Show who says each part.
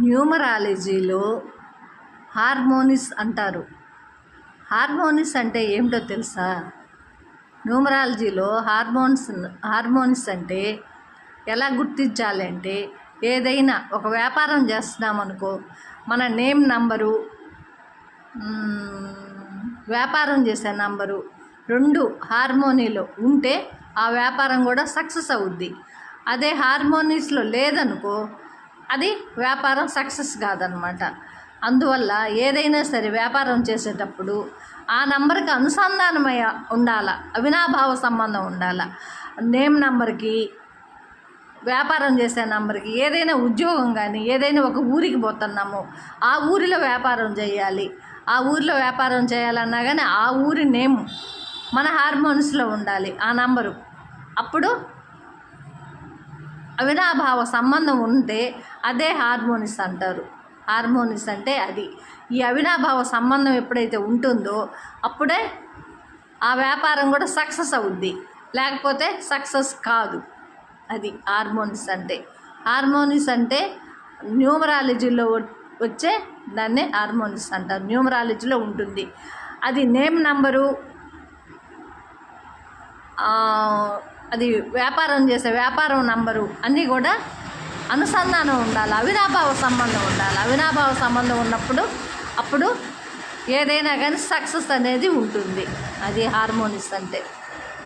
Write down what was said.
Speaker 1: న్యూమరాలజీలో harmonics అంటారు. Harmonics అంటే ఏమిటో తెలుసా? న్యూమరాలజీలో హార్మోనిక్స్ అంటే ఎలా గుర్తించాలి అంటే, ఏదైనా ఒక వ్యాపారం చేస్తున్నామనుకో, మన నేమ్ నంబరు, వ్యాపారం చేసే నంబరు రెండు హార్మోనీలో ఉంటే ఆ వ్యాపారం కూడా సక్సెస్ అవుద్ది. అదే హార్మోనిక్స్లో లేదనుకో, అది వ్యాపారం సక్సెస్ కాదనమాట. అందువల్ల ఏదైనా సరే వ్యాపారం చేసేటప్పుడు ఆ నంబర్కి అనుసంధానమై ఉండాల, అవినాభావ సంబంధం ఉండాల. నేమ్ నంబర్కి, వ్యాపారం చేసే నంబర్కి, ఏదైనా ఉద్యోగం కానీ, ఏదైనా ఒక ఊరికి పోతున్నాము, ఆ ఊరిలో వ్యాపారం చేయాలి. ఆ ఊరిలో వ్యాపారం చేయాలన్నా కానీ ఆ ఊరి నేమ్ మన హార్మోనిక్స్లో ఉండాలి, ఆ నంబరు. అప్పుడు అవినాభావ సంబంధం ఉంటే అదే హార్మోనిక్స్ అంటారు. హార్మోనిక్స్ అంటే అది. ఈ అవినాభావ సంబంధం ఎప్పుడైతే ఉంటుందో అప్పుడే ఆ వ్యాపారం కూడా సక్సెస్ అవుద్ది, లేకపోతే సక్సెస్ కాదు. అది హార్మోనిక్స్ అంటే. హార్మోనిక్స్ అంటే న్యూమరాలజీలో వచ్చే దాన్ని హార్మోనిక్స్ అంటారు. న్యూమరాలజీలో ఉంటుంది అది. నేమ్ నంబరు, అది వ్యాపారం చేసే వ్యాపారం నంబరు అన్నీ కూడా అనుసంధానం ఉండాలి, అవినాభావ సంబంధం ఉండాలి. అవినాభావ సంబంధం ఉన్నప్పుడు అప్పుడు ఏదైనా కానీ సక్సెస్ అనేది ఉంటుంది. అది హార్మోనిక్స్ అంటే.